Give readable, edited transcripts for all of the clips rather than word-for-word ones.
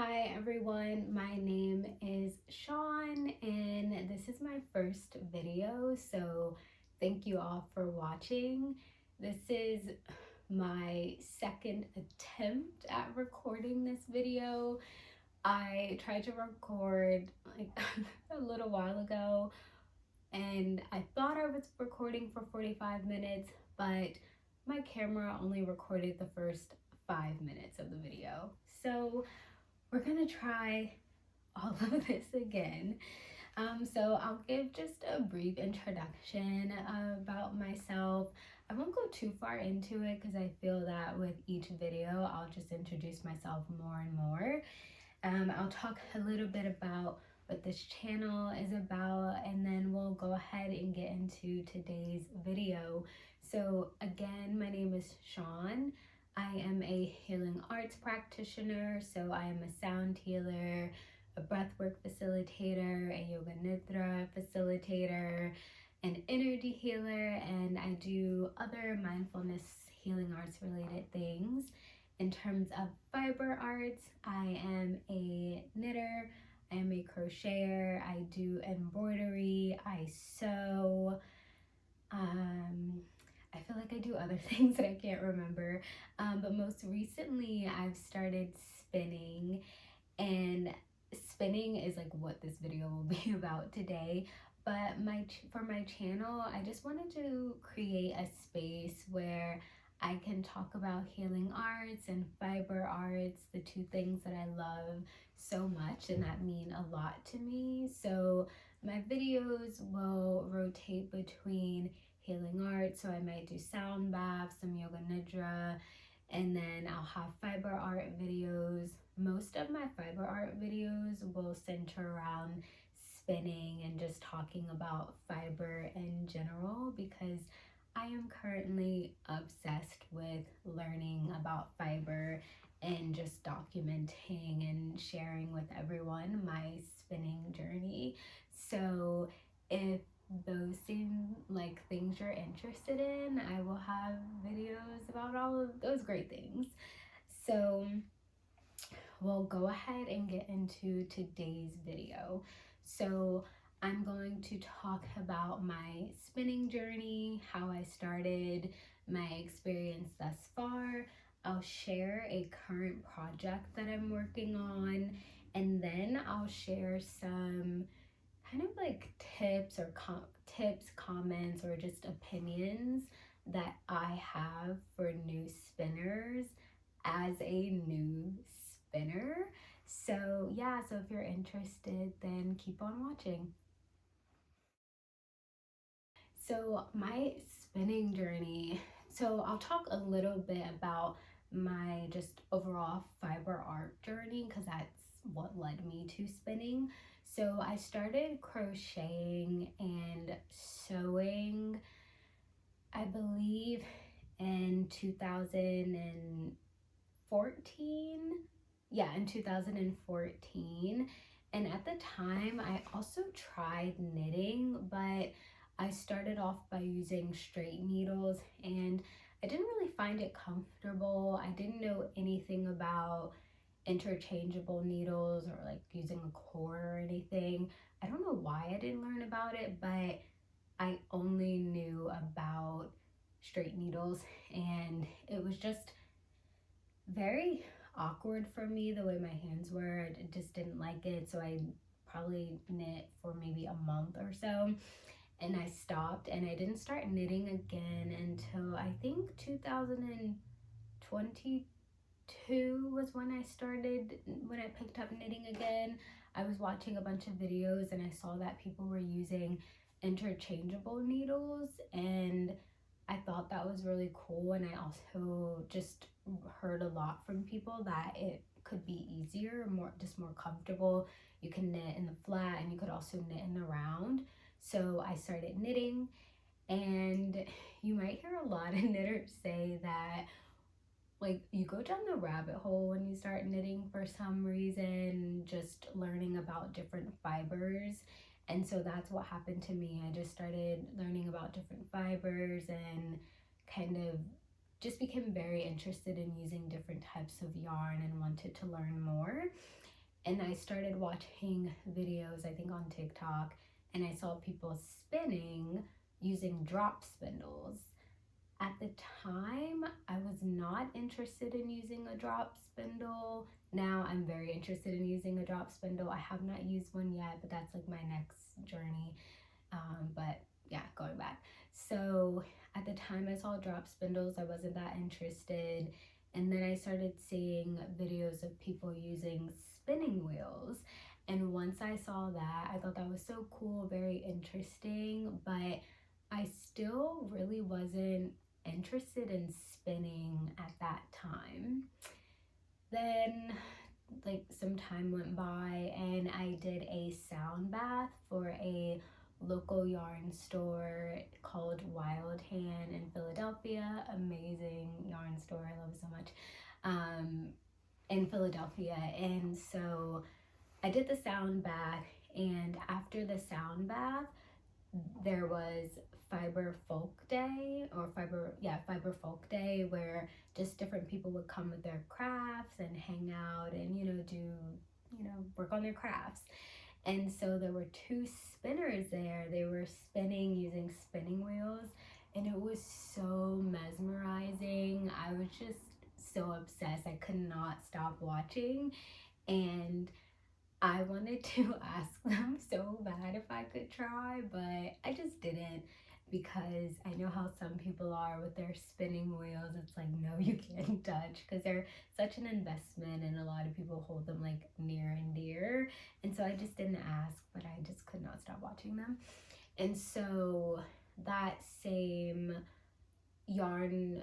Hi everyone, my name is Sean and this is my first video, so thank you all for watching. This is my second attempt at recording this video. I tried to record like a little while ago and I thought I was recording for 45 minutes, but my camera only recorded the first 5 minutes of the video. So we're gonna try all of this again. So I'll give just a brief introduction about myself. I won't go too far into it because I feel that with each video I'll just introduce myself more and more. I'll talk a little bit about what this channel is about, and then we'll go ahead and get into today's video. So again, my name is Sean. I am a healing arts practitioner, so I am a sound healer, a breathwork facilitator, a yoga nidra facilitator, an energy healer, and I do other mindfulness healing arts related things. In terms of fiber arts, I am a knitter, I am a crocheter, I do embroidery, I sew. I feel like I do other things that I can't remember. But most recently, I've started spinning, and spinning is like what this video will be about today. But for my channel, I just wanted to create a space where I can talk about healing arts and fiber arts, the two things that I love so much and that mean a lot to me. So my videos will rotate between healing arts, so I might do sound baths, some yoga nidra, and then I'll have fiber art videos. Most of my fiber art videos will center around spinning and just talking about fiber in general because I am currently obsessed with learning about fiber and just documenting and sharing with everyone my spinning journey. So if those seem like things you're interested in, I will have videos about all of those great things. So we'll go ahead and get into today's video. So I'm going to talk about my spinning journey, how I started, my experience thus far. I'll share a current project that I'm working on, and then I'll share some kind of like tips, comments, or just opinions that I have for new spinners as a new spinner. So yeah, so if you're interested, then keep on watching. So my spinning journey, so I'll talk a little bit about my just overall fiber art journey because that's what led me to spinning. So I started crocheting and sewing, I believe, in 2014. Yeah, in 2014. And at the time, I also tried knitting, but I started off by using straight needles and I didn't really find it comfortable. I didn't know anything about interchangeable needles or like using a cord or anything. I don't know why I didn't learn about it, but I only knew about straight needles and it was just very awkward for me the way my hands were. I just didn't like it, so I probably knit for maybe a month or so and I stopped and I didn't start knitting again until I think 2022 was when I picked up knitting again. I was watching a bunch of videos and I saw that people were using interchangeable needles and I thought that was really cool, and I also just heard a lot from people that it could be easier, more comfortable. You can knit in the flat and you could also knit in the round. So I started knitting, and you might hear a lot of knitters say that like you go down the rabbit hole when you start knitting for some reason, just learning about different fibers. And so that's what happened to me. I just started learning about different fibers and kind of just became very interested in using different types of yarn and wanted to learn more. and I started watching videos, I think on TikTok, and I saw people spinning using drop spindles. At the time, I was not interested in using a drop spindle. Now I'm very interested in using a drop spindle. I have not used one yet, but that's like my next journey. But yeah, going back. So at the time I saw drop spindles, I wasn't that interested. And then I started seeing videos of people using spinning wheels. And once I saw that, I thought that was so cool, very interesting, but I still really wasn't interested in spinning at that time. Then like some time went by and I did a sound bath for a local yarn store called Wild Hand in Philadelphia. Amazing yarn store. I love it so much. In Philadelphia. And so I did the sound bath, and after the sound bath, there was Fiber Folk Day, where just different people would come with their crafts and hang out and do work on their crafts. And so there were two spinners there. They were spinning using spinning wheels, and it was so mesmerizing. I was just so obsessed. I could not stop watching, and I wanted to ask them so bad if I could try, but I just didn't, because I know how some people are with their spinning wheels. It's like, no, you can't touch, because they're such an investment and a lot of people hold them like near and dear. And so I just didn't ask, but I just could not stop watching them. And so that same yarn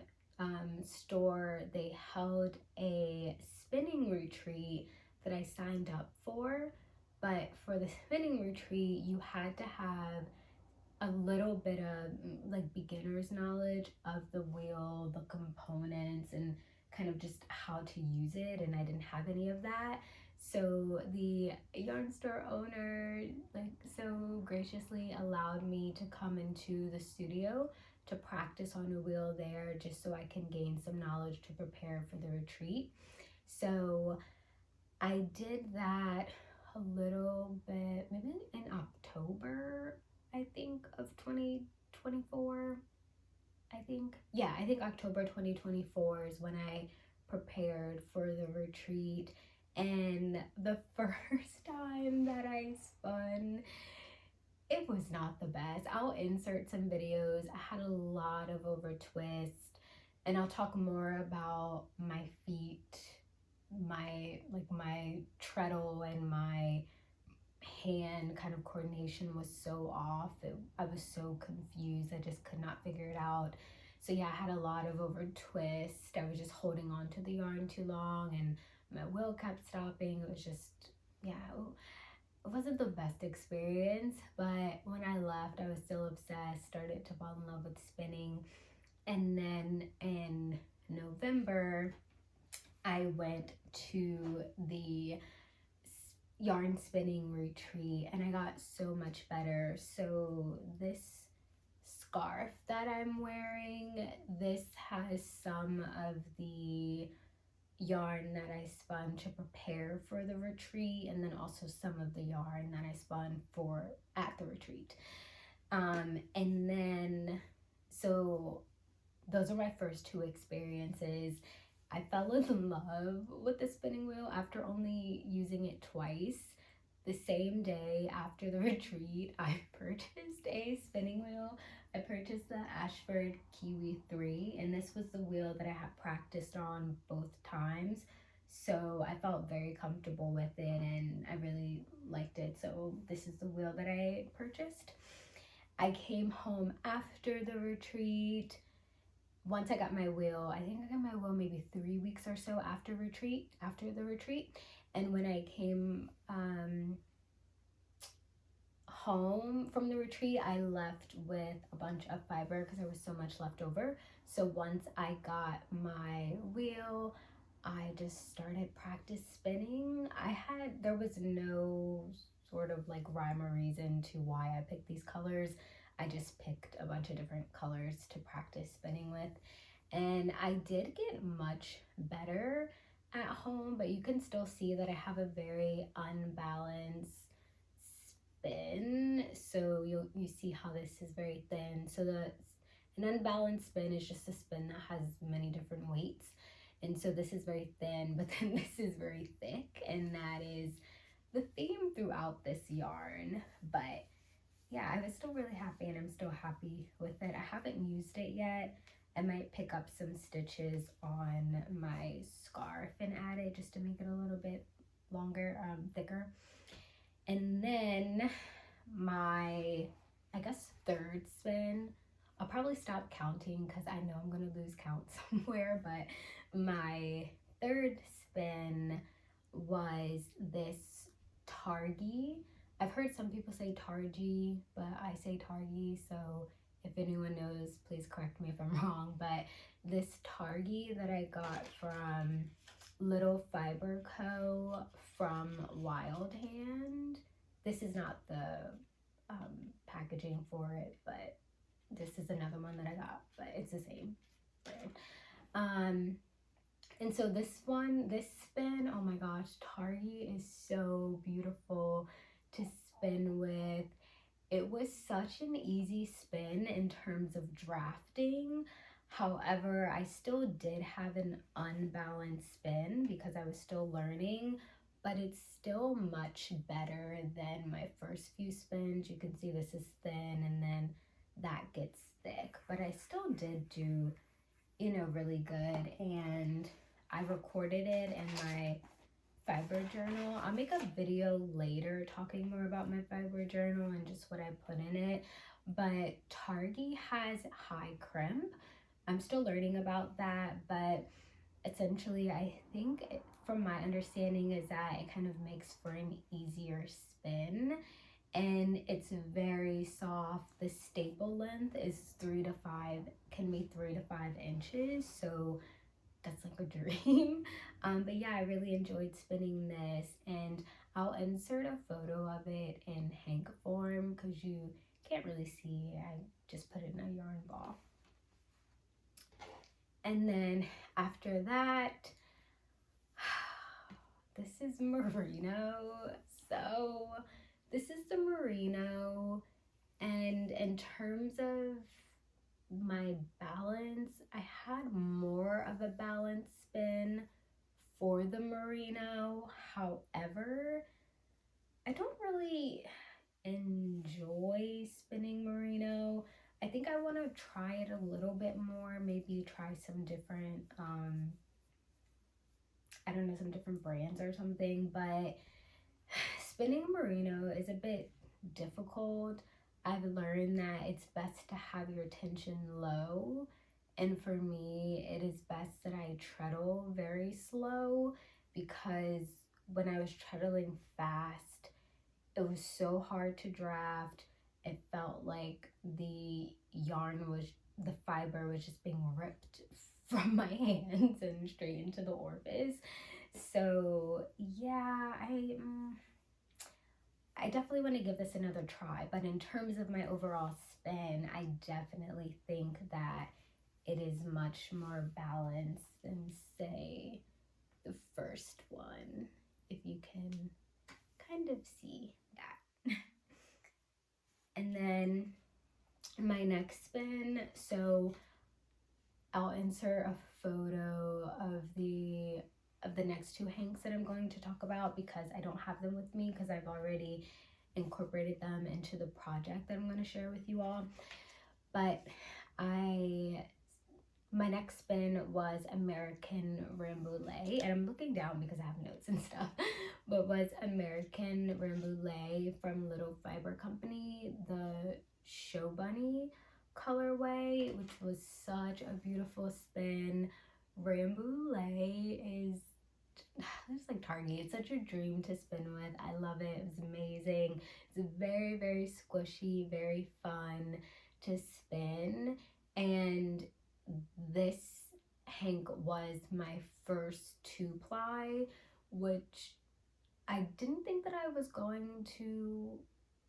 store, they held a spinning retreat that I signed up for. But for the spinning retreat, you had to have a little bit of like beginner's knowledge of the wheel, the components, and kind of just how to use it. And I didn't have any of that. So the yarn store owner like so graciously allowed me to come into the studio to practice on a wheel there, just so I can gain some knowledge to prepare for the retreat. So I did that a little bit, maybe in October, I think, of 2024. I think October 2024 is when I prepared for the retreat. And the first time that I spun, it was not the best. I'll insert some videos. I had a lot of over twist, and I'll talk more about my feet, my treadle and my hand kind of coordination was so off. I was so confused. I just could not figure it out. So yeah, I had a lot of over twist. I was just holding on to the yarn too long, and my wheel kept stopping. It was just, yeah, it wasn't the best experience. But when I left, I was still obsessed, started to fall in love with spinning. And then in November, I went to the yarn spinning retreat, and I got so much better. So this scarf that I'm wearing, this has some of the yarn that I spun to prepare for the retreat, and then also some of the yarn that I spun for at the retreat. And then so those are my first two experiences. I fell in love with the spinning wheel after only using it twice. The same day after the retreat, I purchased a spinning wheel. I purchased the Ashford Kiwi 3, and this was the wheel that I had practiced on both times. So I felt very comfortable with it, and I really liked it. So this is the wheel that I purchased. I came home after the retreat. Once I got my wheel, I think I got my wheel maybe 3 weeks or so after the retreat. And when I came home from the retreat, I left with a bunch of fiber because there was so much left over. So once I got my wheel, I just started practice spinning. There was no sort of like rhyme or reason to why I picked these colors. I just picked a bunch of different colors to practice spinning with. And I did get much better. at home, but you can still see that I have a very unbalanced spin. So you see how this is very thin. So an unbalanced spin is just a spin that has many different weights. And so this is very thin, but then this is very thick, and that is the theme throughout this yarn. But yeah, I was still really happy, and I'm still happy with it. I haven't used it yet. I might pick up some stitches on my scarf and add it just to make it a little bit longer, thicker. And then my, I guess, third spin, I'll probably stop counting because I know I'm going to lose count somewhere, but my third spin was this Targhee. I've heard some people say Targhee, but I say Targhee, so if anyone knows, please correct me if I'm wrong. But this Targhee that I got from Little Fiber Co. from Wild Hand. This is not the packaging for it, but this is another one that I got, but it's the same brand. And so this spin, oh my gosh, Targhee is so beautiful to spin with. It was such an easy spin in terms of drafting. However, I still did have an unbalanced spin because I was still learning, but it's still much better than my first few spins. You can see this is thin and then that gets thick, but I still did do, really good. And I recorded it in my fiber journal. I'll make a video later talking more about my fiber journal and just what I put in it. But Targhee has high crimp. I'm still learning about that, but essentially I think from my understanding is that it kind of makes for an easier spin, and it's very soft. The staple length is 3 to 5 inches, so that's like a dream. But yeah, I really enjoyed spinning this, and I'll insert a photo of it in hank form because you can't really see. I just put it in a yarn ball. And then after that, this is merino. So this is the merino, and in terms of my balance, I had more of a balance spin for the merino. However, I don't really enjoy spinning merino. I think I want to try it a little bit more, maybe try some different I don't know, some different brands or something, but spinning merino is a bit difficult. I've learned that it's best to have your tension low, and for me, it is best that I treadle very slow because when I was treadling fast, it was so hard to draft. It felt like the fiber was just being ripped from my hands and straight into the orifice. So yeah, I definitely want to give this another try, but in terms of my overall spin, I definitely think that it is much more balanced than, say, the first one, if you can kind of see that. And then my next spin, so I'll insert a photo of the next two hanks that I'm going to talk about because I don't have them with me because I've already incorporated them into the project that I'm going to share with you all. But my next spin was American Rambouillet, and I'm looking down because I have notes and stuff, but was American Rambouillet from Little Fiber Company, the Show Bunny colorway, which was such a beautiful spin. Rambouillet is just like Targhee. It's such a dream to spin with. I love it. It was amazing. It's very, very squishy, very fun to spin. And this hank was my first 2-ply, which I didn't think that I was going to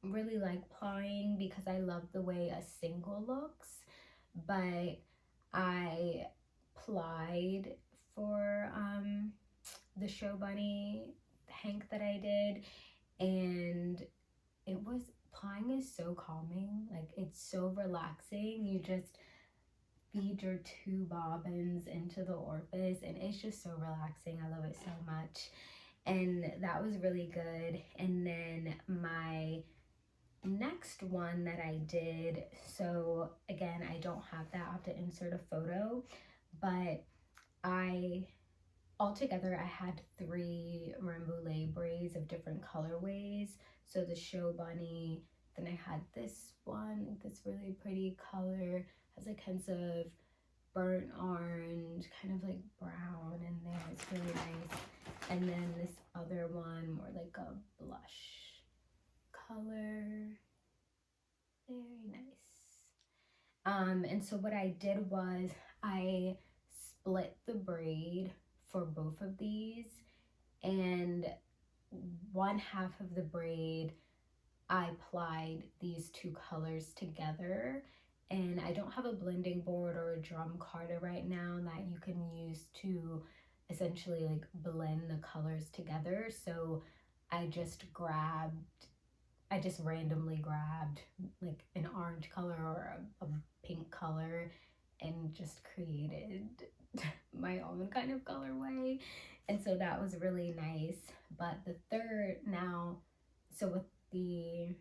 really like plying because I love the way a single looks, but I plied for the show bunny hank that I did, and it was, applying is so calming. Like, it's so relaxing. You just feed your 2 bobbins into the orifice, and it's just so relaxing. I love it so much. And that was really good. And then my next one that I did, so again, I don't have that, I have to insert a photo, but altogether I had 3 Rambouillet braids of different colorways. So the show bunny, then I had this one, this really pretty color, has like hints of burnt orange, kind of like brown in there, it's really nice. And then this other one, more like a blush color, very nice. And so what I did was I split the braid for both of these, and one half of the braid I applied these 2 colors together. And I don't have a blending board or a drum carder right now that you can use to essentially like blend the colors together. So I just randomly grabbed like an orange color or a pink color and just created my own kind of colorway. And so that was really nice. But the third now, so with the,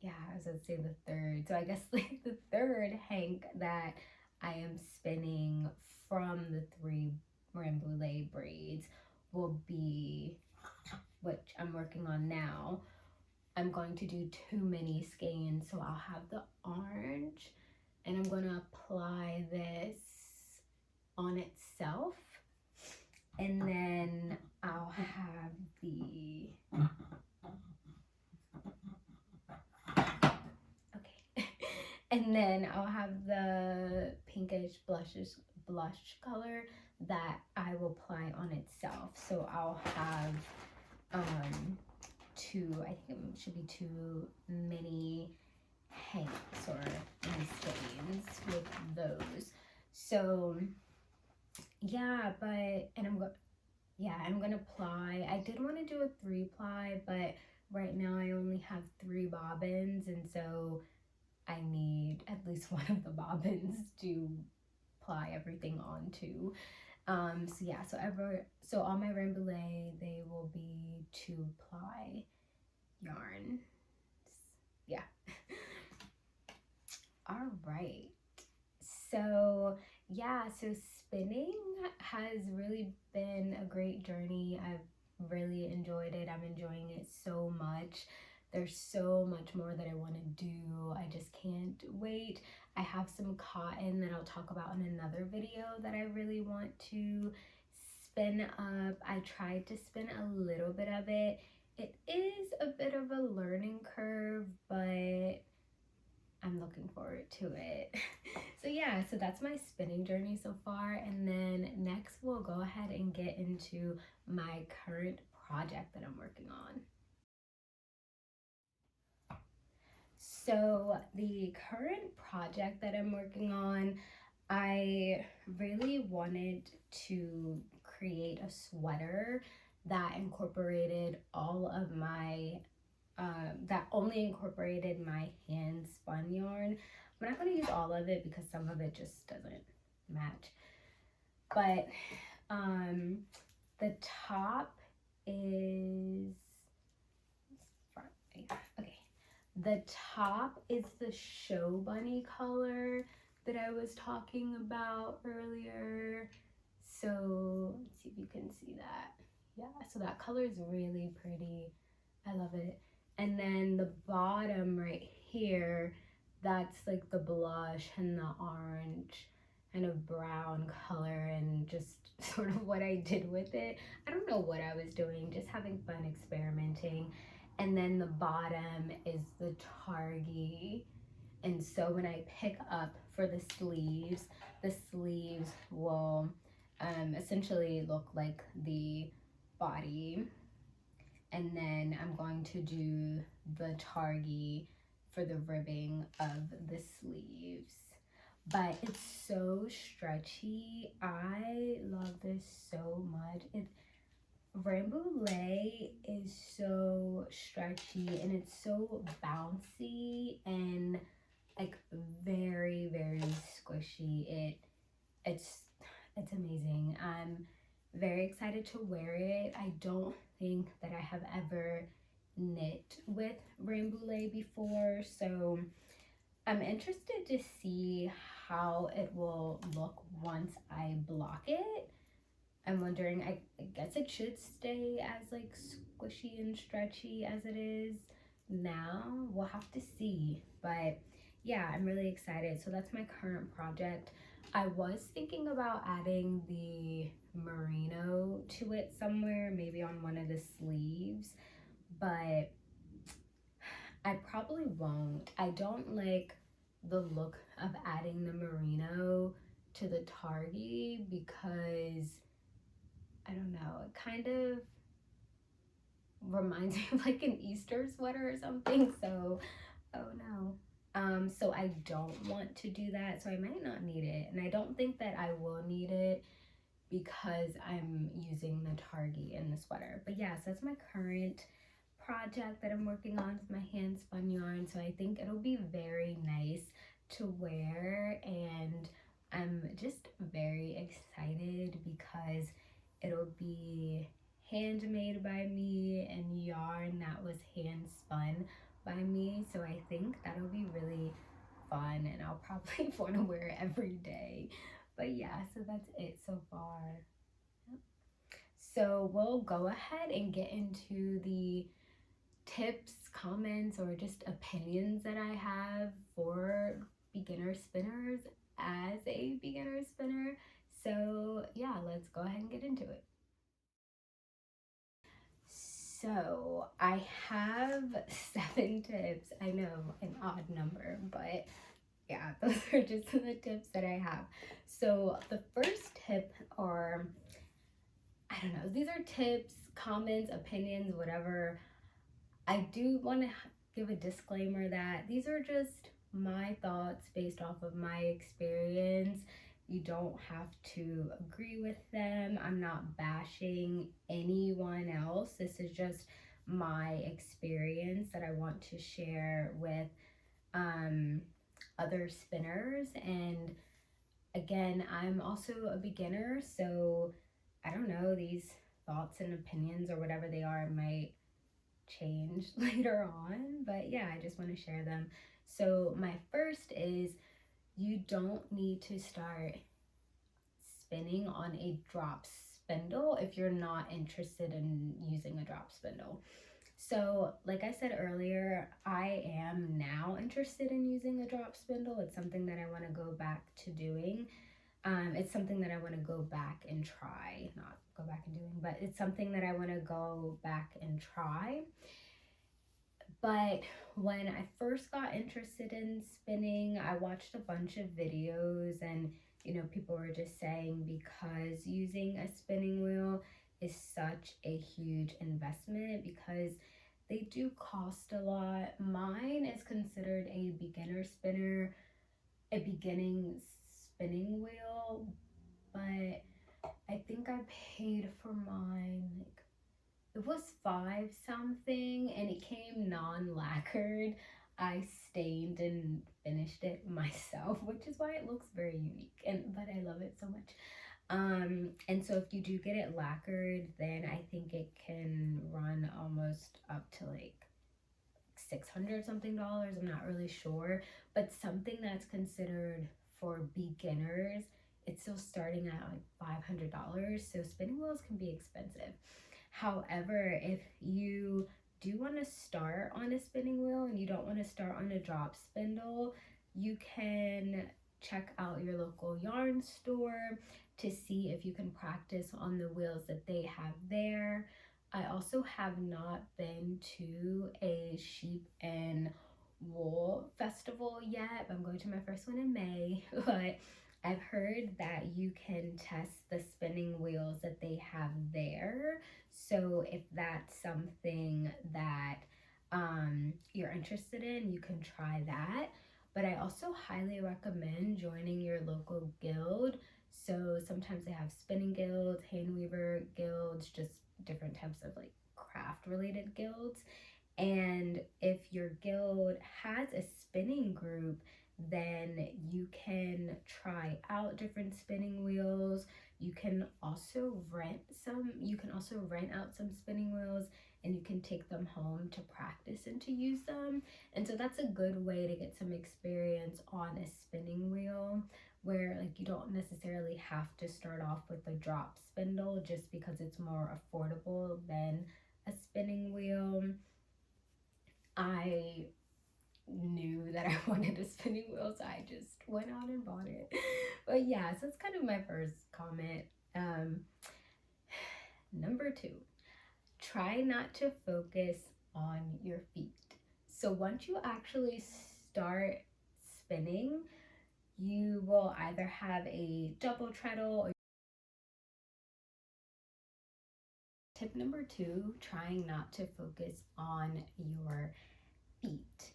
yeah, I was gonna say the third. So I guess like the third hank that I am spinning from the 3 Rambouillet braids will be what I'm working on now. I'm going to do 2 mini skeins. So I'll have the orange, and I'm going to apply this on itself, and then I'll have the, okay, and then I'll have the pinkish blush color that I will apply on itself. So I'll have 2, I think it should be 2 mini hanks or mini skeins with those. So yeah, and I'm gonna ply. I did want to do a 3-ply, but right now I only have 3 bobbins, and so I need at least one of the bobbins to ply everything onto. So yeah, so on my Rambouillet, they will be 2-ply yarn. Yeah. All right. So yeah, so spinning has really been a great journey. I've really enjoyed it. I'm enjoying it so much. There's so much more that I want to do. I just can't wait. I have some cotton that I'll talk about in another video that I really want to spin up. I tried to spin a little bit of it. It is a bit of a learning curve, but I'm looking forward to it. So yeah, so that's my spinning journey so far. And then next we'll go ahead and get into my current project that I'm working on. So the current project that I'm working on, I really wanted to create a sweater that incorporated all of my that only incorporated my hand spun yarn. I'm not going to use all of it because some of it just doesn't match. But the top is, okay, the top is the show bunny color that I was talking about earlier. So let's see if you can see that. Yeah, so that color is really pretty. I love it. And then the bottom right here, that's like the blush and the orange and a brown color, and just sort of what I did with it. I don't know what I was doing, just having fun experimenting. And then the bottom is the targhee. And so when I pick up for the sleeves will essentially look like the body. And then I'm going to do the targhee for the ribbing of the sleeves. but it's so stretchy. I love this so much. Rainbow Lay is so stretchy and it's so bouncy and like very, very squishy. It's it's amazing. I'm very excited to wear it. I don't think that I have ever knit with Rainbow Lay before, so I'm interested to see how it will look once I block it. I'm wondering, I guess it should stay as like squishy and stretchy as it is now. We'll have to see. But yeah, I'm really excited. So that's my current project. I was thinking about adding the merino to it somewhere, maybe on one of the sleeves, but I probably won't. I don't like the look of adding the merino to the targi because I don't know, it kind of reminds me of like an Easter sweater or something. So, oh no. So I don't want to do that. So I might not need it. And I don't think that I will need it because I'm using the targi in the sweater. But yeah, so that's my current project that I'm working on with my hand spun yarn. So I think it'll be very nice to wear, and I'm just very excited because it'll be handmade by me and yarn that was hand spun by me. So I think that'll be really fun and I'll probably want to wear it every day. But yeah, so that's it so far. So we'll go ahead and get into the tips, comments, or just opinions that I have for beginner spinners as a beginner spinner. So yeah, let's go ahead and get into it. So I have 7 tips. I know, an odd number, but yeah, those are just the tips that I have. So the first tip, or I don't know, these are tips, comments, opinions, whatever. I do want to give a disclaimer that these are just my thoughts based off of my experience. You don't have to agree with them. I'm not bashing anyone else. This is just my experience that I want to share with um, other spinners. And again, I'm also a beginner, so I don't know, these thoughts and opinions or whatever they are might change later on, but yeah, I just want to share them. So my first is, you don't need to start spinning on a drop spindle if you're not interested in using a drop spindle. So like I said earlier, I am now interested in using a drop spindle. It's something that I want to go back to doing. It's something that I want to go back and try, not go back and doing, but it's something that I want to go back and try. But when I first got interested in spinning, I watched a bunch of videos, and people were just saying because using a spinning wheel is such a huge investment because they do cost a lot. Mine is considered a beginner spinner, a beginning spinning wheel, but I think I paid for mine like, it was 5 something and it came non-lacquered. I stained and finished it myself, which is why it looks very unique, but I love it so much. And so if you do get it lacquered, then I think it can run almost up to like $600 something. I'm not really sure, but something that's considered for beginners, it's still starting at like $500. So spinning wheels can be expensive. However, if you do want to start on a spinning wheel and you don't want to start on a drop spindle, you can check out your local yarn store to see if you can practice on the wheels that they have there. I also have not been to a sheep and wool festival yet. I'm going to my first one in May, but I've heard that you can test the spinning wheels that they have there. So if that's something that you're interested in, you can try that. but I also highly recommend joining your local guild. So sometimes they have spinning guilds, hand weaver guilds, just different types of like craft related guilds. And if your guild has a spinning group, then you can try out different spinning wheels. You can also rent out some spinning wheels, and you can take them home to practice and to use them. And so that's a good way to get some experience on a spinning wheel, where like you don't necessarily have to start off with a drop spindle just because it's more affordable than a spinning wheel. I knew that I wanted a spinning wheel, so I just went out and bought it. But yeah, so it's kind of my first comment. Number two, try not to focus on your feet. So once you actually start spinning, you will either have a double treadle or tip number two, trying not to focus on your feet.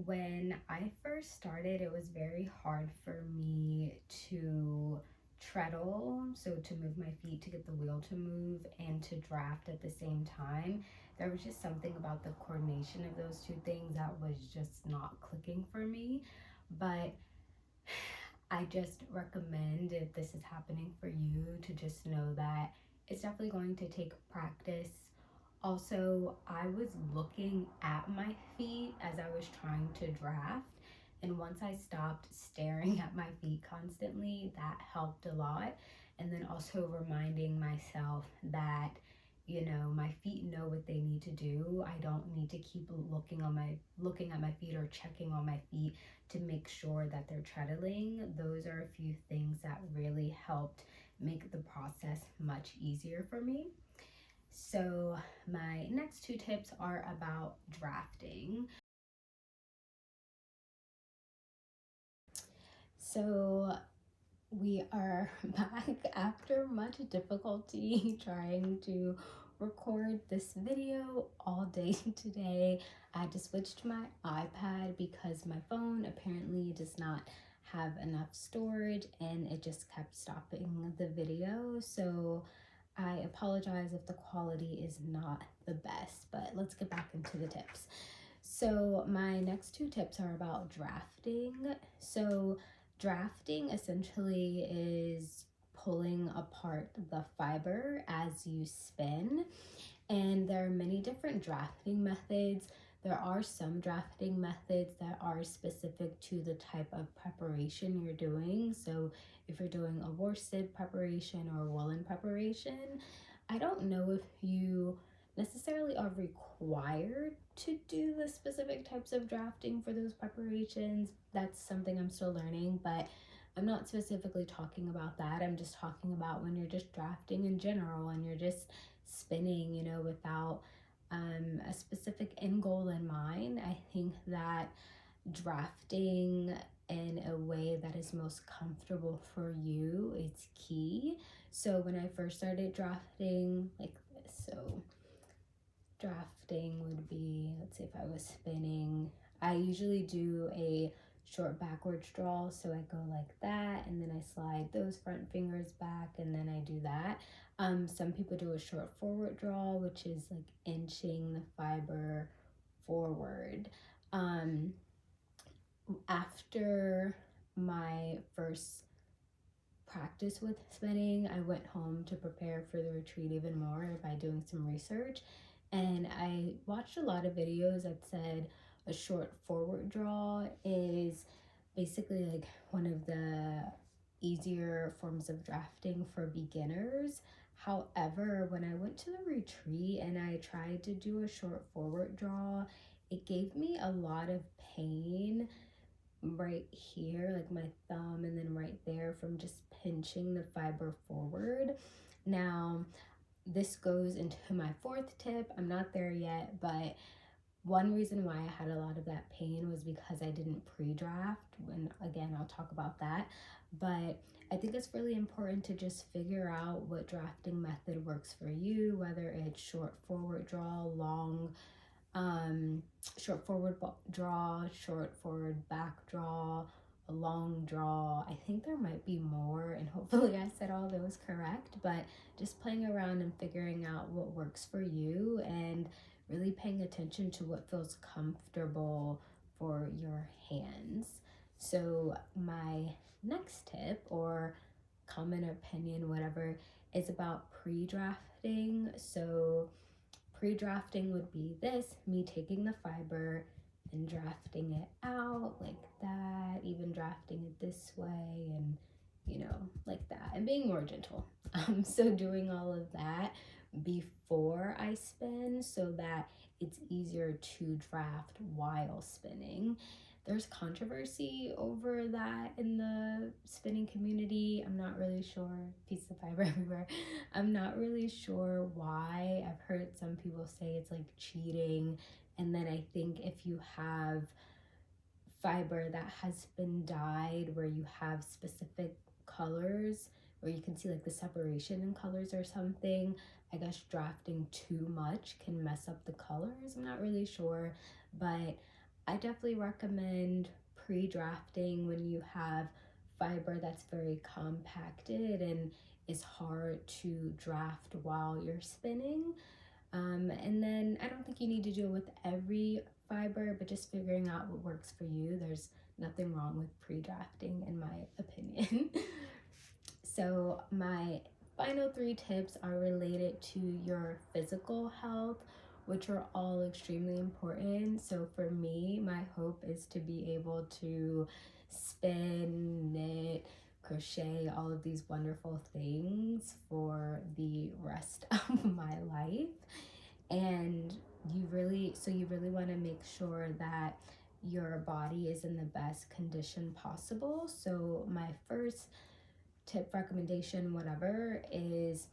When I first started, it was very hard for me to treadle, so to move my feet to get the wheel to move and to draft at the same time. There was just something about the coordination of those two things that was just not clicking for me. But I just recommend, if this is happening for you, to just know that it's definitely going to take practice. Also, I was looking at my feet as I was trying to draft, and once I stopped staring at my feet constantly, that helped a lot. And then also reminding myself that, you know, my feet know what they need to do. I don't need to keep looking at my feet or checking on my feet to make sure that they're treadling. Those are a few things that really helped make the process much easier for me. So my next two tips are about drafting. So we are back after much difficulty trying to record this video all day today. I had to switch to my iPad because my phone apparently does not have enough storage, and it just kept stopping the video. So I apologize if the quality is not the best, but let's get back into the tips. So my next two tips are about drafting. So drafting essentially is pulling apart the fiber as you spin, and there are many different drafting methods. There are some drafting methods that are specific to the type of preparation you're doing. So if you're doing a worsted preparation or a woolen preparation, I don't know if you necessarily are required to do the specific types of drafting for those preparations. That's something I'm still learning, but I'm not specifically talking about that. I'm just talking about when you're just drafting in general and you're just spinning, you know, without a specific end goal in mind. I think that drafting in a way that is most comfortable for you is key. So when I first started drafting like this, so drafting would be, let's say if I was spinning, I usually do a short backwards draw. So I go like that, and then I slide those front fingers back, and then I do that. Some people do a short forward draw, which is like inching the fiber forward. After my first practice with spinning, I went home to prepare for the retreat even more by doing some research. And I watched a lot of videos that said a short forward draw is basically like one of the easier forms of drafting for beginners. However, when I went to the retreat and I tried to do a short forward draw, it gave me a lot of pain right here, like my thumb, and then right there from just pinching the fiber forward. Now, this goes into my fourth tip. I'm not there yet, but one reason why I had a lot of that pain was because I didn't pre-draft, and again, I'll talk about that. But I think it's really important to just figure out what drafting method works for you, whether it's short forward draw, long short forward draw, short forward back draw, a long draw. I think there might be more, and hopefully I said all those correct, but just playing around and figuring out what works for you and really paying attention to what feels comfortable for your hands. So my next tip or comment or opinion, whatever, is about pre-drafting. So pre-drafting would be this, me taking the fiber and drafting it out like that, even drafting it this way and, like that, and being more gentle. So doing all of that before I spin so that it's easier to draft while spinning. There's controversy over that in the spinning community. I'm not really sure. Piece of fiber everywhere. I'm not really sure why. I've heard some people say it's like cheating. And then I think if you have fiber that has been dyed where you have specific colors, where you can see like the separation in colors or something, I guess drafting too much can mess up the colors. I'm not really sure, but I definitely recommend pre-drafting when you have fiber that's very compacted and is hard to draft while you're spinning. And then I don't think you need to do it with every fiber, but just figuring out what works for you. There's nothing wrong with pre-drafting in my opinion. So my final 3 tips are related to your physical health, which are all extremely important. So for me, my hope is to be able to spin, knit, crochet, all of these wonderful things for the rest of my life. And you really want to make sure that your body is in the best condition possible. So my first tip, recommendation, whatever, is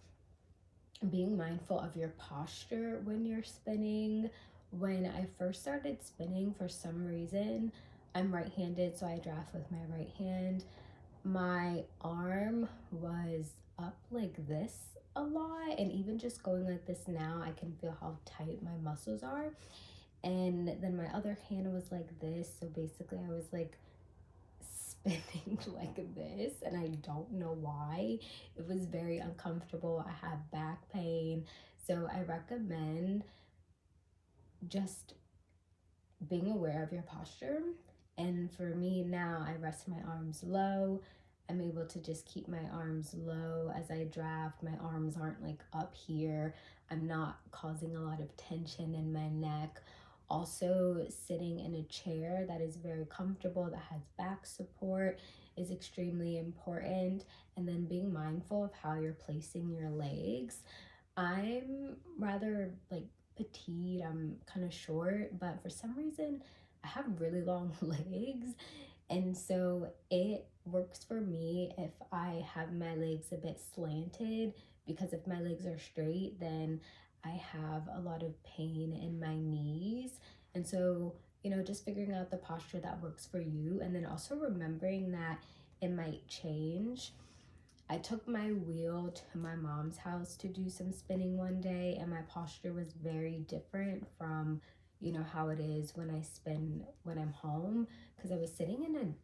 being mindful of your posture when you're spinning. When I first started spinning, for some reason, I'm right-handed, so I draft with my right hand. My arm was up like this a lot, and even just going like this now, I can feel how tight my muscles are. And then my other hand was like this, so basically I was like spinning like this, and I don't know why. It was very uncomfortable. I had back pain. So I recommend just being aware of your posture. And for me now, I rest my arms low. I'm able to just keep my arms low as I draft. My arms aren't like up here. I'm not causing a lot of tension in my neck. Also, sitting in a chair that is very comfortable, that has back support, is extremely important. And then being mindful of how you're placing your legs. I'm rather like petite, I'm kind of short, but for some reason I have really long legs. And so it works for me if I have my legs a bit slanted, because if my legs are straight, then I have a lot of pain in my knees. And so, just figuring out the posture that works for you, and then also remembering that it might change. I took my wheel to my mom's house to do some spinning one day, and my posture was very different from, how it is when I spin when I'm home, because I was sitting in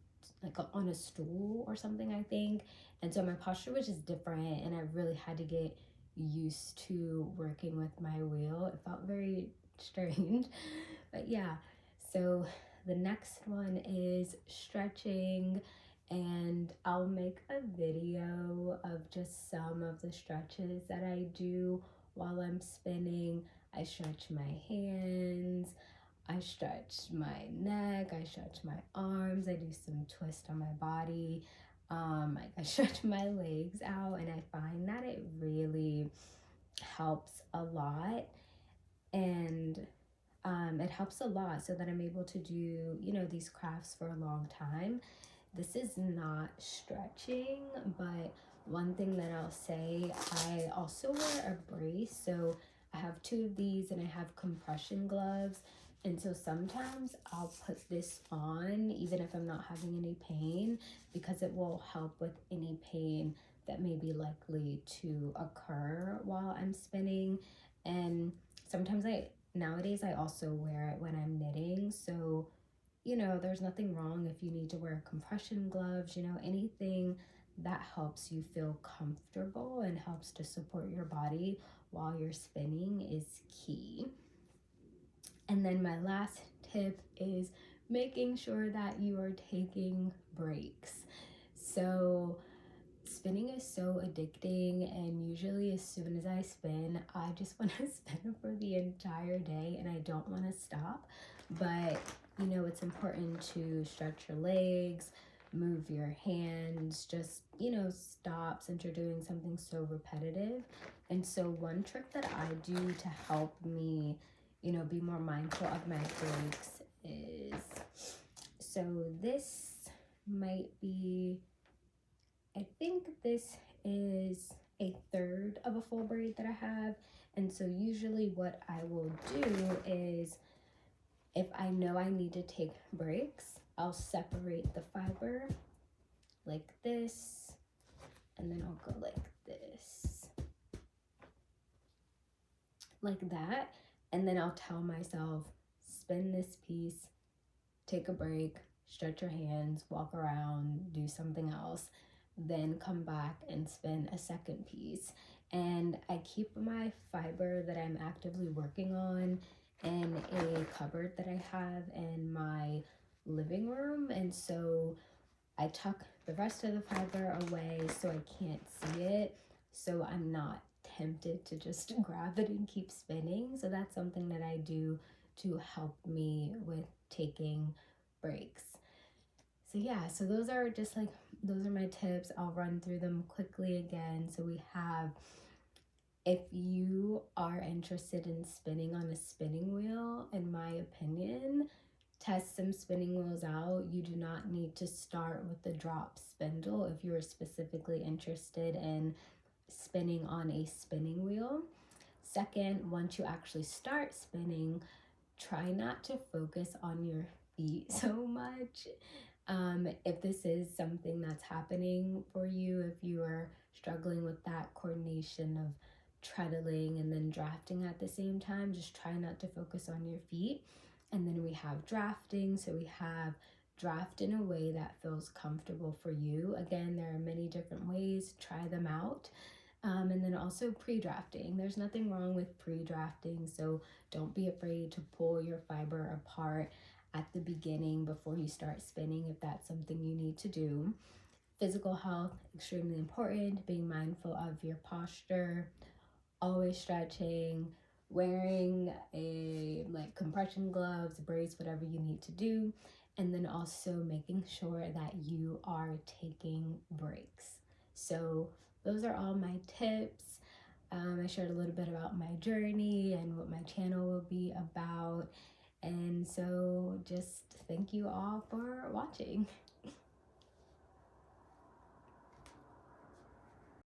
on a stool or something, I think. And so my posture was just different, and I really had to get used to working with my wheel. It felt very strange, but yeah. So the next one is stretching, and I'll make a video of just some of the stretches that I do while I'm spinning. I stretch my hands, I stretch my neck, I stretch my arms, I do some twist on my body. I stretch my legs out, and I find that it really helps a lot. And it helps a lot so that I'm able to do, these crafts for a long time. This is not stretching, but one thing that I'll say, I also wear a brace. So I have 2 of these, and I have compression gloves. And so sometimes I'll put this on even if I'm not having any pain, because it will help with any pain that may be likely to occur while I'm spinning. And sometimes I nowadays I also wear it when I'm knitting. So, you know, there's nothing wrong if you need to wear compression gloves, you know, anything that helps you feel comfortable and helps to support your body while you're spinning is key. And then my last tip is making sure that you are taking breaks. So, spinning is so addicting, and usually, as soon as I spin, I just want to spin for the entire day and I don't want to stop. But you know, it's important to stretch your legs, move your hands, just, you know, stop since you're doing something so repetitive. And so, one trick that I do to help me, you know, be more mindful of my breaks is, so this might be, I think this is a third of a full braid that I have. And so usually what I will do is, if I know I need to take breaks, I'll separate the fiber like this, and then I'll go like this, like that. And then I'll tell myself, spin this piece, take a break, stretch your hands, walk around, do something else, then come back and spin a second piece. And I keep my fiber that I'm actively working on in a cupboard that I have in my living room. And so I tuck the rest of the fiber away so I can't see it, so I'm not tempted to just grab it and keep spinning. So that's something that I do to help me with taking breaks. So yeah, so those are just like, those are my tips. I'll run through them quickly again. So we have, if you are interested in spinning on a spinning wheel, in my opinion, test some spinning wheels out. You do not need to start with the drop spindle if you are specifically interested in spinning on a spinning wheel. Second, once you actually start spinning, try not to focus on your feet so much. If this is something that's happening for you, if you are struggling with that coordination of treadling and then drafting at the same time, just try not to focus on your feet. And then we have drafting. So we have draft in a way that feels comfortable for you. Again, there are many different ways, try them out. And then also pre-drafting. There's nothing wrong with pre-drafting, so don't be afraid to pull your fiber apart at the beginning before you start spinning if that's something you need to do. Physical health, extremely important, being mindful of your posture, always stretching, wearing a like compression gloves, brace, whatever you need to do, and then also making sure that you are taking breaks. So those are all my tips. I shared a little bit about my journey and what my channel will be about. And so just thank you all for watching.